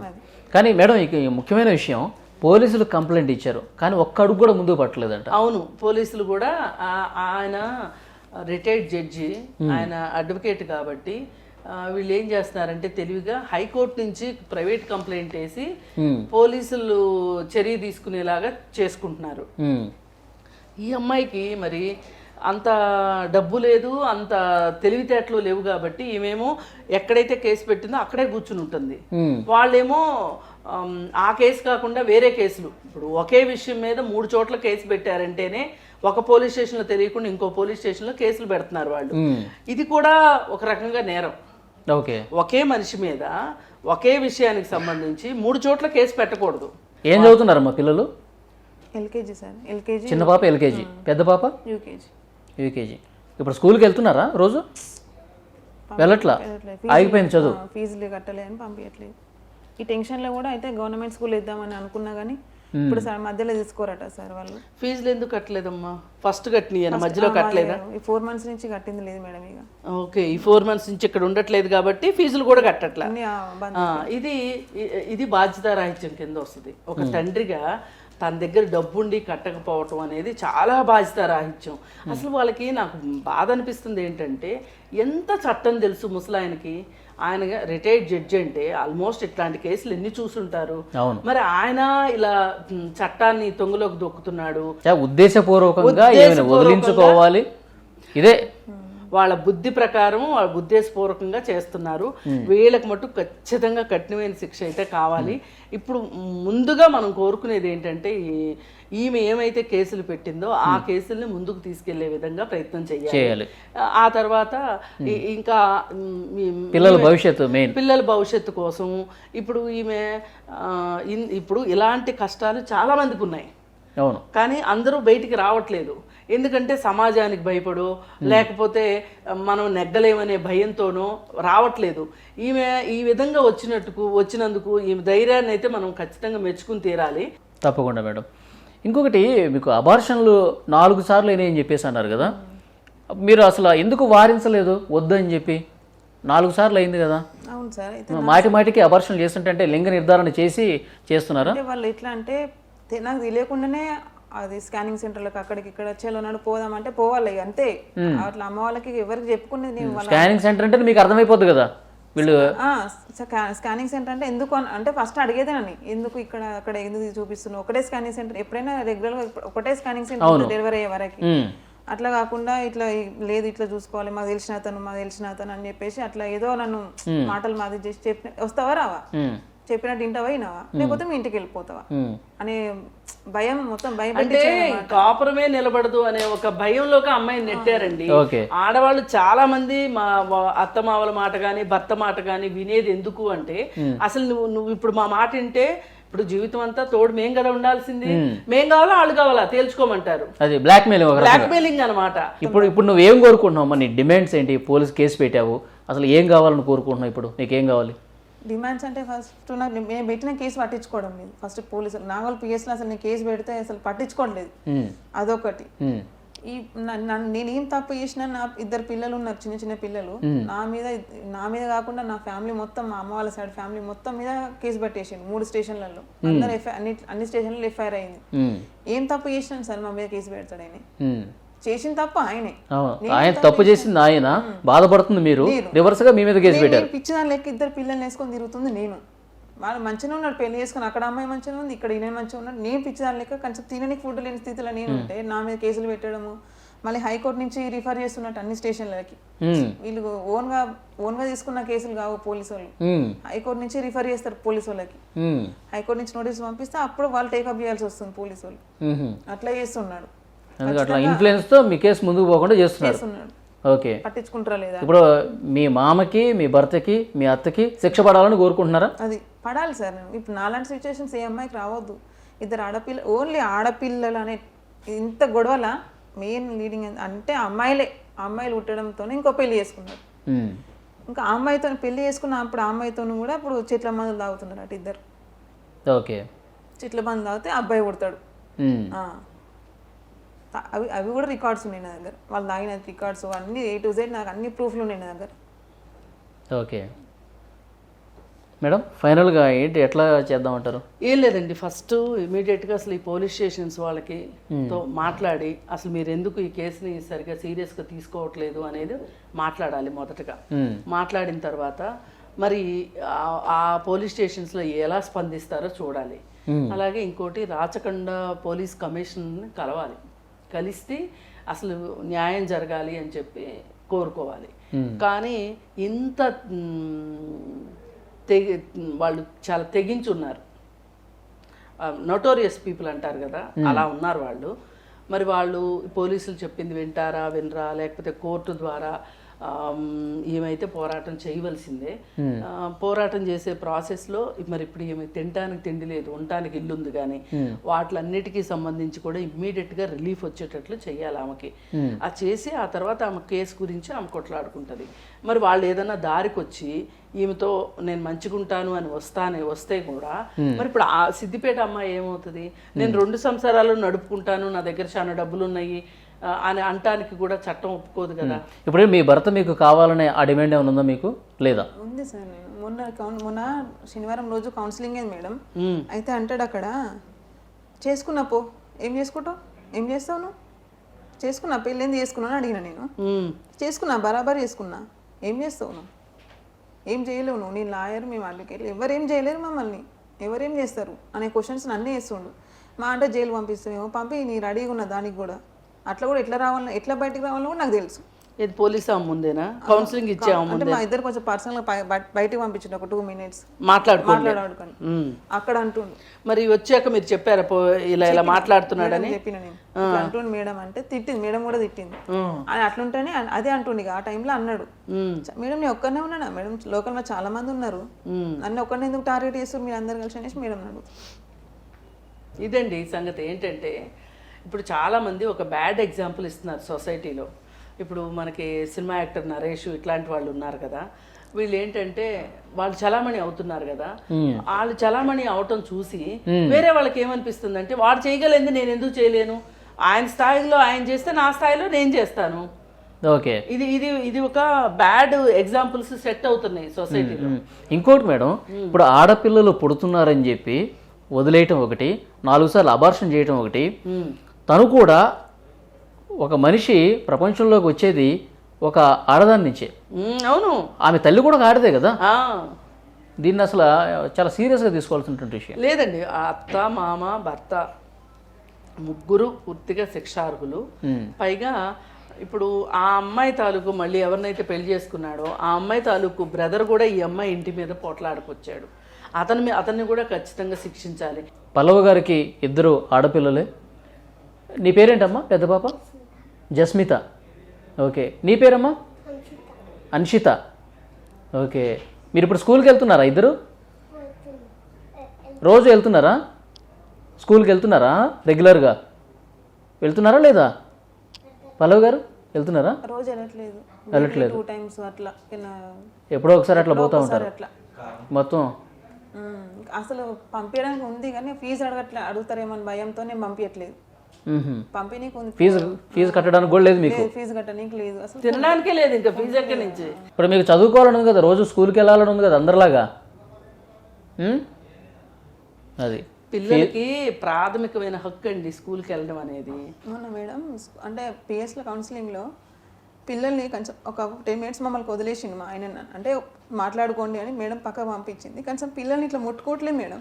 అది కానీ మేడం ఇక ముఖ్యమైన విషయం, పోలీసులు కంప్లైంట్ ఇచ్చారు కానీ ఒక్క అడుగు కూడా ముందుకు పట్టలేదంట. అవును, పోలీసులు కూడా ఆయన రిటైర్డ్ జడ్జి, ఆయన అడ్వకేట్ కాబట్టి వీళ్ళు ఏం చేస్తున్నారంటే తెలివిగా హైకోర్టు నుంచి ప్రైవేట్ కంప్లైంట్ వేసి పోలీసులు చర్య తీసుకునేలాగా చేసుకుంటున్నారు. ఈ అమ్మాయికి మరి అంత డబ్బు లేదు, అంత తెలివితేటలు లేవు కాబట్టి ఈమెమో ఎక్కడైతే కేసు పెట్టిందో అక్కడే కూర్చుని ఉంటుంది. వాళ్ళేమో ఆ కేసు కాకుండా వేరే కేసులు, ఇప్పుడు ఒకే విషయం మీద 3 చోట్ల కేసు పెట్టారంటేనే ఒక పోలీస్ స్టేషన్లో తెలియకుండా ఇంకో పోలీస్ స్టేషన్లో కేసులు పెడుతున్నారు వాళ్ళు. ఇది కూడా ఒక రకంగా నేరం. ఒకే మనిషి మీద ఒకే విషయానికి సంబంధించి 3 చోట్ల కేసు పెట్టకూడదు. ఏం చదువుతున్నారు మా పిల్లలు? LKG sir. ఎల్కేజీ. చిన్న పాప ఎల్కేజీ, పెద్ద పాప యూకేజీ. ఇప్పుడు స్కూల్కి వెళ్తున్నారా రోజు? వెళ్ళట్లా, ఆగిపోయింది చదువు. ఫీజులు కట్టలేదని పంపించట్లేదు. ఈ టెన్షన్లో కూడా అయితే గవర్నమెంట్ స్కూల్ ఇద్దామని అనుకున్నా కానీ ఇప్పుడు సార్ మధ్యలో తీసుకోరట సార్ వాళ్ళు. ఫీజులు ఎందుకు కట్టలేదమ్మా? ఫస్ట్ కట్టిన మధ్యలో కట్టలేదా? ఈ 4 months నుంచి కట్టింది లేదు మేడం. ఇక ఓకే, ఈ 4 months నుంచి ఇక్కడ ఉండట్లేదు కాబట్టి ఫీజులు కూడా కట్టట్లా. అన్ని బంద్. ఇది బాధ్యతారాహిత్యం కింద వస్తుంది. ఒక తండ్రిగా తన దగ్గర డబ్బుండి కట్టకపోవటం అనేది చాలా బాధ్యతారాహిత్యం. అసలు వాళ్ళకి నాకు బాధ అనిపిస్తుంది ఏంటంటే, ఎంత చట్టం తెలుసు ముసలాయనకి. ఆయన రిటైర్డ్ జడ్జి అంటే ఆల్మోస్ట్ ఇట్లాంటి కేసులు ఎన్ని చూసుంటారు. మరి ఆయన ఇలా చట్టాన్ని తొంగలోకి దొక్కుతున్నాడు. ఉద్దేశపూర్వకంగా వదిలించుకోవాలి. ఇదే వాళ్ళ బుద్ధి ప్రకారం వాళ్ళ ఉద్దేశపూర్వకంగా చేస్తున్నారు. వీళ్ళకి మటు ఖచ్చితంగా కఠినమైన శిక్ష అయితే కావాలి. ఇప్పుడు ముందుగా మనం కోరుకునేది ఏంటంటే, ఈమె ఏమైతే కేసులు పెట్టిందో ఆ కేసుల్ని ముందుకు తీసుకెళ్లే విధంగా ప్రయత్నం చేయాలి. ఆ తర్వాత ఇంకా పిల్లల భవిష్యత్తు కోసం ఇప్పుడు ఇప్పుడు ఇలాంటి కష్టాలు చాలా మందికి ఉన్నాయి. అవును, కానీ అందరూ బయటికి రావట్లేదు. ఎందుకంటే సమాజానికి భయపడో లేకపోతే మనం నెగ్గలేమనే భయంతోనో రావట్లేదు. ఈమె ఈ విధంగా వచ్చినందుకు ఈమె ధైర్యాన్ని అయితే మనం ఖచ్చితంగా మెచ్చుకుని తీరాలి. తప్పకుండా మేడం. ఇంకొకటి, మీకు అబార్షన్లు 4 సార్లు అయినాయని చెప్పేసి అన్నారు కదా, మీరు అసలు ఎందుకు వారించలేదు వద్దని చెప్పి? 4 సార్లు అయింది కదా. అవును సార్. మాటికి అబార్షన్లు చేస్తుంటే లింగ నిర్ధారణ చేస్తున్నారా? వాళ్ళు ఎట్లా అంటే నాకు తెలియకుండానే అది స్కానింగ్ సెంటర్లకు అక్కడికి ఇక్కడ వచ్చేలోనాడు పోదామంటే పోవాలి అంతే. అట్లా అమ్మ వాళ్ళకి ఎవరికి చెప్పుకునేది నేను. స్కానింగ్ సెంటర్ అంటే మీకు అర్థమైపోద్ది కదా వీళ్ళు. స్కానింగ్ సెంటర్ అంటే ఎందుకు అంటే ఫస్ట్ అడిగేదేనని, ఎందుకు ఇక్కడ అక్కడ ఎందుకు చూపిస్తున్నావు? ఒకటే స్కానింగ్ సెంటర్, ఎప్పుడైనా రెగ్యులర్ గా ఒకటే స్కానింగ్ సెంటర్ డెలివరీ అయ్యే వరకు. అట్లా కాకుండా ఇట్లా లేదు ఇట్లా చూసుకోవాలి, మాకు తెలిసిన అతను అని చెప్పేసి అట్లా ఏదో నన్ను మాటలు మాది చేసి చెప్పిన వస్తావా రావా, చెప్పినట్టు ఇంటవా అయినావా, లేకపోతే మీ ఇంటికి వెళ్ళిపోతావా అనే భయం, మొత్తం భయం. అంటే కాపురమే నిలబడదు అనే ఒక భయంలోకి అమ్మాయిని నెట్టారండి. ఆడవాళ్ళు చాలా మంది మా అత్తమావల మాట గాని భర్త మాట గాని వినేది ఎందుకు అంటే, అసలు నువ్వు ఇప్పుడు మా మాట వింటే ఇప్పుడు జీవితం అంతా తోడు మేం కదా ఉండాల్సింది, మేం కావాలా వాళ్ళు కావాలా తేల్చుకోమంటారు. అది బ్లాక్మెయిలింగ్ అనమాట. ఇప్పుడు నువ్వు ఏం కోరుకుంటున్నావు? నీ డిమాండ్స్ ఏంటి? పోలీస్ కేసు పెట్టావు, అసలు ఏం కావాలని కోరుకుంటున్నావు? ఇప్పుడు నీకేం కావాలి? డిమాండ్స్ అంటే ఫస్ట్ నాకు మేము పెట్టిన కేసు పట్టించుకోవడం లేదు. ఫస్ట్ పోలీసులు నాగోల్ పిఎస్లో అసలు నేను కేసు పెడితే అసలు పట్టించుకోవట్లేదు. అదొకటి. నేనేం తప్పు చేసినా, నా 2 పిల్లలు ఉన్నారు, చిన్న పిల్లలు. నా మీద కాకుండా నా ఫ్యామిలీ మొత్తం, మా అమ్మ వాళ్ళ సైడ్ ఫ్యామిలీ మొత్తం మీద కేసు పెట్టేసిండు 3 స్టేషన్లలో. అందరు అన్ని స్టేషన్లలో ఎఫ్ఐఆర్ అయింది. ఏం తప్పు చేసినాను సార్ మా మీద కేసు పెడతాడు ఆయన? చేసిన తప్పు ఆయనే. ఆయన తప్పు చేసింది ఆయన, బాధపడుతుంది మీరు, రివర్స్ గా మీ మీద కేసు పెట్టారు. పిచ్చిదాని లెక్క 2 పిల్లల్ని వేసుకొని తిరుగుతుంది నేను. వాళ్ళు మంచిగా ఉన్నాడు, పెళ్లి చేసుకుని అక్కడ అమ్మాయి మంచిగా ఉంది, ఇక్కడ ఈయన మంచిగా ఉన్నాడు. నేను పిచ్చిదాని లెక్క కొంచెం తినడానికి ఫుడ్ లేని స్థితిలో నేను ఉంటే నా మీద కేసులు పెట్టడము, మళ్ళీ హైకోర్టు నుంచి రిఫర్ చేస్తున్నట్టు అన్ని స్టేషన్లకి. వీళ్ళు ఓన్ గా తీసుకున్న కేసులు కావు పోలీసు వాళ్ళు, హైకోర్టు నుంచి రిఫర్ చేస్తారు పోలీసు వాళ్ళకి. హైకోర్టు నుంచి నోటీస్ పంపిస్తే అప్పుడు వాళ్ళు టేకప్ చేయాల్సి వస్తుంది పోలీసు వాళ్ళు. అట్లా చేస్తున్నాడు. అట్లా ఇన్ఫ్లుయెన్స్ తో మీ కేసు ముందుకు పోకుండా చేస్తున్నారు. ఓకే, పట్టించుకుంటారా లేదా? ఇప్పుడు మీ మామకి, మీ భర్తకి, మీ అత్తకి శిక్ష పడాలని కోరుకుంటున్నారా? అది పడాలి సార్. ఇప్పుడు నాలాంటి సిచ్యువేషన్స్ ఏ అమ్మాయికి రావద్దు. 2 ఆడపిల్ల, ఓన్లీ ఆడపిల్లలు అనే ఇంత గొడవల మెయిన్ లీడింగ్ అంటే అమ్మాయిలు పుట్టడంతో ఇంకో పెళ్లి చేసుకున్నారు. ఇంకా ఆ అమ్మాయితో పెళ్లి చేసుకున్న అప్పుడు ఆ అమ్మాయితో కూడా ఇప్పుడు చెట్ల మందులు తాగుతున్నారు అటు 2. ఓకే, చెట్ల మందు తాగితే అబ్బాయి పుడతాడు. అవి కూడా రికార్డ్స్ ఉన్నాయి నా దగ్గర, వాళ్ళు తాగిన రికార్డ్స్ అన్ని A to Z నాకు అన్ని ప్రూఫ్లు ఉన్నాయి నా దగ్గర. ఓకే మేడం, ఫైనల్గా ఏంటి, ఎట్లా చేద్దామంటారు? ఏం లేదండి, ఫస్ట్ ఇమీడియట్గా అసలు ఈ పోలీస్ స్టేషన్స్ వాళ్ళకి తో మాట్లాడి అసలు మీరు ఎందుకు ఈ కేసుని సరిగ్గా సీరియస్గా తీసుకోవట్లేదు అనేది మాట్లాడాలి మొదటగా. మాట్లాడిన తర్వాత మరి ఆ పోలీస్ స్టేషన్స్లో ఎలా స్పందిస్తారో చూడాలి. అలాగే ఇంకోటి, రాచకొండ పోలీస్ కమిషన్ కలవాలి. కలిస్తే అసలు న్యాయం జరగాలి అని చెప్పి కోరుకోవాలి. కానీ ఇంత వాళ్ళు చాలా తెగించున్నారు. నోటోరియస్ పీపుల్ అంటారు కదా, అలా ఉన్నారు వాళ్ళు. మరి వాళ్ళు పోలీసులు చెప్పింది వింటారా వినరా, లేకపోతే కోర్టు ద్వారా ఈమెయితే పోరాటం చేయవలసిందే. పోరాటం చేసే ప్రాసెస్లో మరి ఇప్పుడు ఈమె తినడానికి తిండి లేదు, ఉండటానికి ఇల్లు ఉంది, కానీ వాటిలన్నిటికీ సంబంధించి కూడా ఇమ్మీడియట్గా రిలీఫ్ వచ్చేటట్లు చేయాలి ఆమెకి. అది చేసి ఆ తర్వాత ఆమె కేసు గురించి ఆమె కొట్లాడుకుంటుంది. మరి వాళ్ళు ఏదైనా దారికి వచ్చి ఈమెతో నేను మంచిగుంటాను అని వస్తే కూడా మరి ఇప్పుడు ఆ సిద్దిపేట అమ్మాయి ఏమవుతుంది, నేను 2 సంవత్సరాలు నడుపుకుంటాను, నా దగ్గర చాలా డబ్బులు ఉన్నాయి అని అంటానికి కూడా చట్టం ఒప్పుకోదు కదా. ఇప్పుడు మీ భర్త మీకు కావాలనే ఆ డిమాండ్ ఏమైనా ఉందా మీకు, లేదా? ఉంది సార్. నేను మొన్న శనివారం రోజు కౌన్సిలింగ్ అయింది మేడం. అయితే అంటాడు అక్కడ, చేసుకున్నా పో, ఏం చేసుకుంటావు, ఏం చేస్తావు నువ్వు, చేసుకున్నా, పెళ్ళేంది చేసుకున్నాను అడిగిన నేను. చేసుకున్నా, బరాబర్ చేసుకున్నా, ఏం చేస్తావు నువ్వు, ఏం చేయలేవు నువ్వు, నీ లాయర్, మేము అడ్వకేట్లు, ఎవరేం చేయలేరు మమ్మల్ని, ఎవరేం చేస్తారు అనే క్వశ్చన్స్ అన్నీ వేస్తుండు. మా అంటే జైలు పంపిస్తామేమో, పంపి నీ రెడీగా ఉన్న దానికి కూడా అట్లా కూడా ఎట్లా రావాలని, ఎట్లా బయటకు రావాలని కూడా నాకు తెలుసు. ఇది పోలీస్ ముందేనా కౌన్సిలింగ్ ఇచ్చాము? అంటే మా ఇద్దరు కొంచెం పర్సనల్ బయటకు పంపించండి, ఒక 2 minutes మాట్లాడుకోండి అక్కడ అంటుండు. మరి వచ్చాక మీరు చెప్పారా ఇలా మాట్లాడుతున్నాడని? చెప్పిన నేను అంటుండు మేడం అంటే, తిట్టింది మేడం కూడా తిట్టింది. అని అట్లుంటేనే అదే అంటుండు. ఆ టైంలో అన్నాడు, మేడం నేను ఒక్కనే ఉన్నానా మేడం, లోకల్ లో చాలా మంది ఉన్నారు, నన్ను ఒక్కరిని ఎందుకు టార్గెట్ చేస్తారు మీరు అందరు కలిసి అనేసి మేడం అన్నాడు. ఇదండి సంగతి. ఏంటంటే ఇప్పుడు చాలామంది ఒక బ్యాడ్ ఎగ్జాంపుల్ ఇస్తున్నారు సొసైటీలో. ఇప్పుడు మనకి సినిమా యాక్టర్ నరేష్ ఇట్లాంటి వాళ్ళు ఉన్నారు కదా, వీళ్ళు ఏంటంటే వాళ్ళు చలామణి అవుతున్నారు కదా, వాళ్ళు చలామణి అవటం చూసి వేరే వాళ్ళకి ఏమనిపిస్తుంది అంటే, వాడు చేయగలిగింది నేను ఎందుకు చేయలేను, ఆయన స్థాయిలో ఆయన చేస్తే నా స్థాయిలో నేను చేస్తాను. ఓకే, ఇది ఇది ఇది ఒక బ్యాడ్ ఎగ్జాంపుల్స్ సెట్ అవుతున్నాయి సొసైటీలో. ఇంకోటి మేడం, ఇప్పుడు ఆడపిల్లలు పుడుతున్నారని చెప్పి వదిలేయటం ఒకటి, 4 సార్లు అబార్షన్ చేయటం ఒకటి. తను కూడా ఒక మనిషి ప్రపంచంలోకి వచ్చేది ఒక ఆడదాని నుంచే. అవును, ఆమె తల్లి కూడా ఒక ఆడదే కదా. దీన్ని అసలు చాలా సీరియస్గా తీసుకోవాల్సినటువంటి విషయం. లేదండి, అత్త మామ భర్త ముగ్గురు పూర్తిగా శిక్షార్హులు. పైగా ఇప్పుడు ఆ అమ్మాయి తాలూకు మళ్ళీ ఎవరినైతే పెళ్లి చేసుకున్నాడో ఆ అమ్మాయి తాలూకు బ్రదర్ కూడా ఈ అమ్మాయి ఇంటి మీద పోట్లాడుకొచ్చాడు. అతన్ని కూడా ఖచ్చితంగా శిక్షించాలి. పల్లవ గారికి 2 ఆడపిల్లలే. నీ పేరేంటమ్మా పెద్ద పాప? జస్మిత. ఓకే, నీ పేరమ్మా? అన్షిత. ఓకే, మీరు ఇప్పుడు స్కూల్కి వెళ్తున్నారా? 2 రోజు వెళ్తున్నారా? స్కూల్కి వెళ్తున్నారా? రెగ్యులర్గా వెళ్తున్నారా లేదా? పల్లవ గారు వెళ్తున్నారా? రోజు వెళ్ళట్లేదు, 2 times అట్లా, ఎప్పుడో ఒకసారి అట్లా పోతూ ఉంటారు మొత్తం. అసలు పంపించడానికి ఉంది కానీ ఫీజు అడుగుతారేమో అని భయంతో నేను పంపించట్లేదు. పంపిణీకి ఉంది, ఫీజు కట్టడానికి కూడా లేదు మీకు? ఫీజు కట్టడానికి లేదు, అసలు తినడానికే లేదు, ఇంకా ఫీజు ఎక్కడి నుంచి? ఇప్పుడు మీకు చదువుకోవాలని ఉంది కదా, రోజు స్కూల్కి వెళ్ళాలని ఉంది కదా అందరిలాగా. అది పిల్లలకి ప్రాథమికమైన హక్కు అండి స్కూల్కి వెళ్ళడం అనేది. మొన్న మేడం అంటే పిఎస్లో కౌన్సిలింగ్లో పిల్లల్ని కొంచెం ఒక 10 minutes మమ్మల్ని వదిలేసిండు మా ఆయన, అంటే మాట్లాడుకోండి అని మేడం పక్క పంపించింది. కొంచెం పిల్లల్ని ఇట్లా ముట్టుకోవట్లేదు మేడం,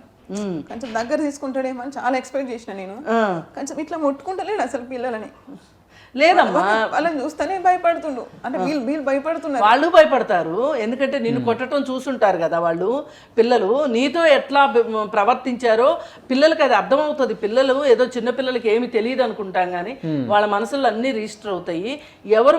కొంచెం దగ్గర తీసుకుంటాడేమో అని చాలా ఎక్స్పెక్ట్ చేసిన నేను. కొంచెం ఇట్లా ముట్టుకుంటలేడు అసలు పిల్లలని. లేదమ్మా, వాళ్ళని చూస్తేనే భయపడుతుండు, అంటే వీళ్ళు భయపడుతున్నారు. వాళ్ళు భయపడతారు, ఎందుకంటే నిన్ను కొట్టడం చూసుంటారు కదా వాళ్ళు. పిల్లలు నీతో ఎట్లా ప్రవర్తించారో పిల్లలకి అది అర్థమవుతుంది. పిల్లలు ఏదో చిన్న పిల్లలకి ఏమి తెలియదు అనుకుంటాం కానీ వాళ్ళ మనసులో అన్ని రిజిస్టర్ అవుతాయి. ఎవరు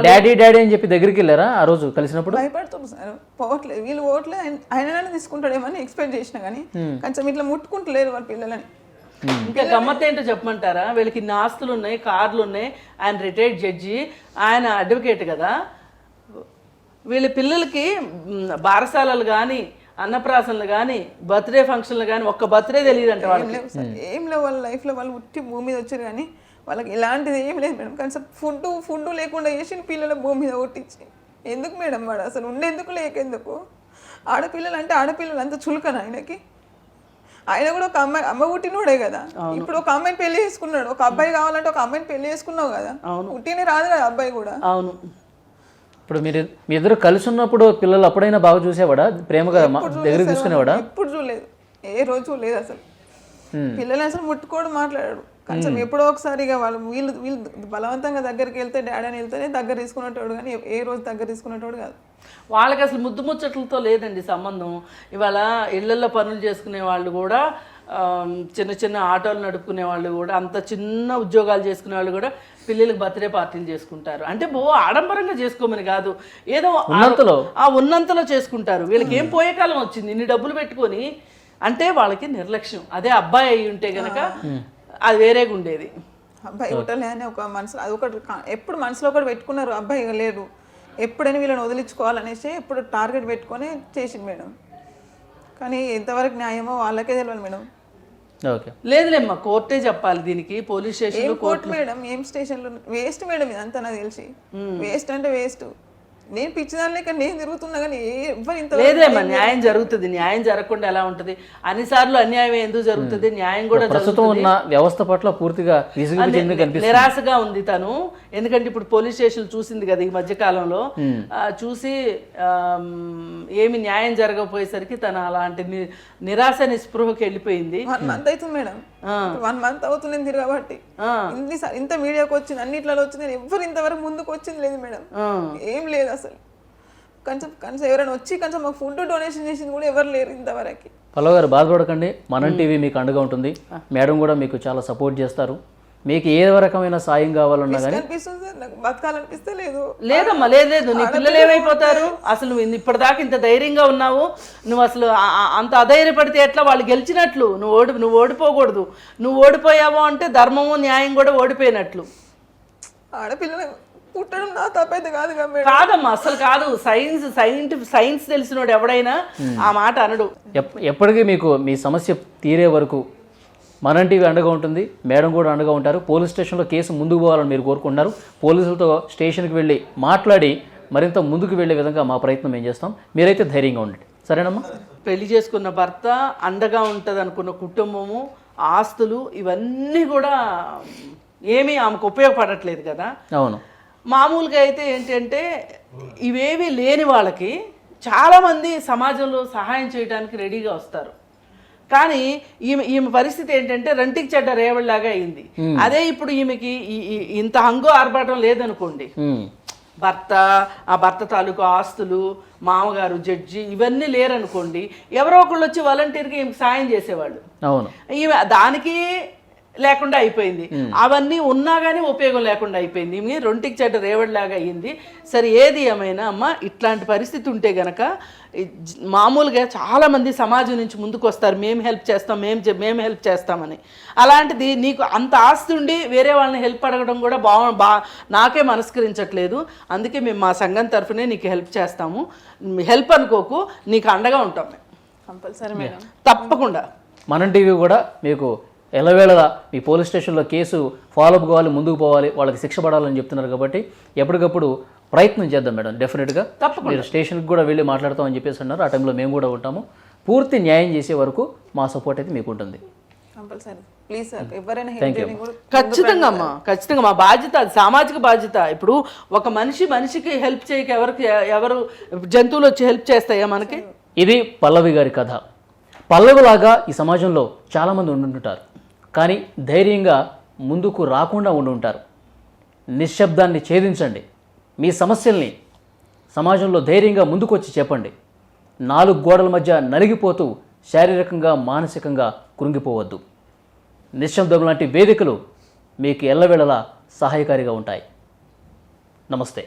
డాడీ డాడీ అని చెప్పి దగ్గరికి వెళ్ళారా ఆ రోజు కలిసినప్పుడు? భయపడుతుంది సార్, పోవట్లేదు, వీళ్ళు పోవట్లేదు, ఆయన తీసుకుంటాడేమో అని ఎక్స్పెక్ట్ చేసిన కానీ కొంచెం ఇట్లా ముట్టుకుంటలేరు వాళ్ళ పిల్లలని. ఇంకా గమ్మత్ ఏంటో చెప్పమంటారా? వీళ్ళకి ఇన్ని ఆస్తులు ఉన్నాయి, కార్లు ఉన్నాయి, ఆయన రిటైర్డ్ జడ్జి, ఆయన అడ్వకేట్ కదా. వీళ్ళ పిల్లలకి బారసాలలు కానీ అన్నప్రాసనలు కానీ బర్త్డే ఫంక్షన్లు కానీ ఒక్క బర్త్డే తెలియదు అంటే వాళ్ళకి. ఏం లేవు వాళ్ళ లైఫ్లో, వాళ్ళు ఉట్టి భూమి మీద వచ్చారు కానీ వాళ్ళకి ఇలాంటిది ఏం లేదు మేడం. కానీ ఫుడ్ లేకుండా చేసిన పిల్లల భూమి మీద కొట్టించి ఎందుకు మేడం? వాడు అసలు ఉండేందుకు లేకెందుకు? ఆడపిల్లలు అంటే ఆడపిల్లలు అంత చులకన ఆయనకి. ఆయన కూడా ఒక అమ్మాయి, అమ్మ పుట్టినోడే కదా. ఇప్పుడు ఒక అమ్మాయిని పెళ్లి చేసుకున్నాడు, ఒక అబ్బాయి కావాలంటే ఒక అమ్మాయిని పెళ్లి చేసుకున్నావు కదా, పుట్టినే రాదు కదా అబ్బాయి కూడా. అవును, ఇప్పుడు మీ ఇద్దరు కలిసి ఉన్నప్పుడు పిల్లలు అప్పుడైనా బాగా చూసేవాడా, ప్రేమగా దగ్గర తీసుకునేవాడా? ఎప్పుడు చూడలేదు, ఏ రోజు చూడలేదు అసలు. పిల్లలు అసలు ముట్టుకోడు, మాట్లాడాడు. కొంచెం ఎప్పుడో ఒకసారి ఇక వీళ్ళు బలవంతంగా దగ్గరికి వెళ్తే డాడీ అని వెళ్తేనే దగ్గర తీసుకునేటోడు, కానీ ఏ రోజు దగ్గర తీసుకునేటోడు కాదు. వాళ్ళకి అసలు ముద్దు ముచ్చట్లతో లేదండి సంబంధం. ఇవాళ ఇళ్లల్లో పనులు చేసుకునే వాళ్ళు కూడా చిన్న చిన్న ఆటోలు నడుపుకునే వాళ్ళు కూడా, అంత చిన్న ఉద్యోగాలు చేసుకునే వాళ్ళు కూడా పిల్లలకు బర్త్డే పార్టీలు చేసుకుంటారు. అంటే ఆడంబరంగా చేసుకోమని కాదు, ఏదో ఉన్నంతలో చేసుకుంటారు. వీళ్ళకి ఏం పోయే కాలం వచ్చింది ఇన్ని డబ్బులు పెట్టుకొని, అంటే వాళ్ళకి నిర్లక్ష్యం. అదే అబ్బాయి అయి ఉంటే గనక అది వేరేగా ఉండేది. అబ్బాయి ఒకటలే అని ఒక మనసులో అది ఒకటి ఎప్పుడు మనసులో ఒకటి పెట్టుకున్నారు, అబ్బాయి లేడు ఎప్పుడైనా వీళ్ళని వదిలించుకోవాలనేసి ఎప్పుడు టార్గెట్ పెట్టుకొని చేసింది మేడం. కానీ ఎంతవరకు న్యాయమో వాళ్ళకే తెలియదు మేడం. లేదులేమ్మా, కోర్టే చెప్పాలి దీనికి. పోలీస్ స్టేషన్ కోర్టు మేడం, ఏం స్టేషన్లో వేస్ట్ మేడం ఇదంతా నాకు తెలిసి. వేస్ట్ అంటే వేస్ట్. నేను పిచ్చిదాని లేక నేను తిరుగుతున్నా కానీ ఎవరు ఇంత లేదేమ్మా, న్యాయం జరుగుతుంది. న్యాయం జరగకుండా ఎలా ఉంటుంది? అన్నిసార్లు అన్యాయం ఎందుకు జరుగుతుంది? న్యాయం కూడా ప్రస్తుతం ఉన్న వ్యవస్థ పట్ల పూర్తిగా నిరాశగా ఉంది తను. ఎందుకంటే ఇప్పుడు పోలీస్ స్టేషన్ చూసింది కదా ఈ మధ్య కాలంలో, చూసి ఏమి న్యాయం జరగకపోయేసరికి తను అలాంటి నిరాశ నిస్పృహకి వెళ్ళిపోయింది. 1 month అవుతుంది మేడం, 1 month అవుతుంది నేను తిరగబట్టి. ఇంత మీడియాకి వచ్చింది, అన్నిట్లలో వచ్చింది, ఎవరు ఇంతవరకు ముందుకు వచ్చింది లేదు మేడం. ఏం లేదు అసలు. కొంచెం ఎవరైనా వచ్చి కొంచెం మాకు ఫుడ్ డొనేషన్ చేసింది కూడా ఎవరు లేరు ఇంతవరకు. పల్లవి గారు బాధపడకండి, మనం టీవీ మీకు అండగా ఉంటుంది. మేడం కూడా మీకు చాలా సపోర్ట్ చేస్తారు. మీకు ఏ రకమైన సాయం కావాలన్నా కానీ బతకాలనిపిస్తే లేదమ్మా, లేదు. నీ పిల్లలు ఏమైపోతారు? అసలు నువ్వు ఇప్పటిదాకా ఇంత ధైర్యంగా ఉన్నావు, నువ్వు అసలు అంత అధైర్యపడితే ఎట్లా? వాళ్ళు గెలిచినట్లు నువ్వు ఓడిపోకూడదు. నువ్వు ఓడిపోయావు అంటే ధర్మము న్యాయం కూడా ఓడిపోయినట్లు. ఆడపిల్లలు పుట్టడం నా తప్పైతే కాదమ్మా, అసలు కాదు. సైన్స్ తెలిసినోడు ఎవడైనా ఆ మాట అనడు. ఎప్పటికీ మీకు మీ సమస్య తీరే వరకు మనం టీవీ అండగా ఉంటుంది, మేడం కూడా అండగా ఉంటారు. పోలీస్ స్టేషన్లో కేసు ముందుకు పోవాలని మీరు కోరుకుంటున్నారు. పోలీసులతో స్టేషన్కి వెళ్ళి మాట్లాడి మరింత ముందుకు వెళ్ళే విధంగా మా ప్రయత్నం మేము చేస్తాం. మీరైతే ధైర్యంగా ఉండండి, సరేనమ్మా? పెళ్లి చేసుకున్న భర్త, అండగా ఉంటుంది అనుకున్న కుటుంబము, ఆస్తులు ఇవన్నీ కూడా ఏమీ ఆమెకు ఉపయోగపడట్లేదు కదా. అవును. మామూలుగా అయితే ఏంటంటే ఇవేవి లేని వాళ్ళకి చాలామంది సమాజంలో సహాయం చేయడానికి రెడీగా వస్తారు. కానీ ఈమె పరిస్థితి ఏంటంటే రంటికి చెడ్డ రేవడిలాగా అయింది. అదే ఇప్పుడు ఈమెకి ఇంత హంగు ఆర్భాటం లేదనుకోండి, ఆ భర్త తాలూకు ఆస్తులు, మామగారు, జడ్జి ఇవన్నీ లేరనుకోండి, ఎవరో ఒకళ్ళు వచ్చి వాలంటీర్గా ఈమెకు సాయం చేసేవాళ్ళు. అవును. ఈమె దానికి లేకుండా అయిపోయింది. అవన్నీ ఉన్నా కానీ ఉపయోగం లేకుండా అయిపోయింది. ఈమె రొంటికి చెడ్డ రేవడిలాగా అయ్యింది. సరే, ఏది ఏమైనా అమ్మ, ఇట్లాంటి పరిస్థితి ఉంటే గనక మామూలుగా చాలామంది సమాజం నుంచి ముందుకు వస్తారు, మేము హెల్ప్ చేస్తాం, మేము హెల్ప్ చేస్తామని. అలాంటిది నీకు అంత ఆస్తి ఉండి వేరే వాళ్ళని హెల్ప్ అడగడం కూడా నాకే మనస్కరించట్లేదు. అందుకే మేము మా సంఘం తరఫునే నీకు హెల్ప్ చేస్తాము. హెల్ప్ అనుకోకు, నీకు అండగా ఉంటాం మేము. కంపల్సరీ మేడం, తప్పకుండా. మనం టీవీ కూడా మీకు ఎల్లవేళలా మీ పోలీస్ స్టేషన్లో కేసు ఫాలోఅప్ కావాలి, ముందుకు పోవాలి, వాళ్ళకి శిక్ష పడాలని చెప్తున్నారు కాబట్టి ఎప్పటికప్పుడు ప్రయత్నం చేద్దాం మేడం. డెఫినెట్గా మీరు స్టేషన్కి కూడా వెళ్ళి మాట్లాడతామని చెప్పేసి అన్నారు. ఆ టైంలో మేము కూడా ఉంటాము. పూర్తి న్యాయం చేసే వరకు మా సపోర్ట్ అయితే మీకు ఉంటుంది. ఖచ్చితంగా అమ్మా, ఖచ్చితంగా మా బాధ్యత, అది సామాజిక బాధ్యత. ఇప్పుడు ఒక మనిషికి హెల్ప్ చేయక ఎవరు జంతువులు వచ్చి హెల్ప్ చేస్తాయా మనకి? ఇది పల్లవి గారి కథ. పల్లవిలాగా ఈ సమాజంలో చాలామంది ఉండుంటారు, కానీ ధైర్యంగా ముందుకు రాకుండా ఉండుంటారు. నిశ్శబ్దాన్ని ఛేదించండి. మీ సమస్యల్ని సమాజంలో ధైర్యంగా ముందుకు వచ్చి చెప్పండి. 4 గోడల మధ్య నలిగిపోతూ శారీరకంగా, మానసికంగా కృంగిపోవద్దు. నిశ్శబ్దం లాంటి వేదికలు మీకు ఎల్లవేళలా సహాయకారిగా ఉంటాయి. నమస్తే.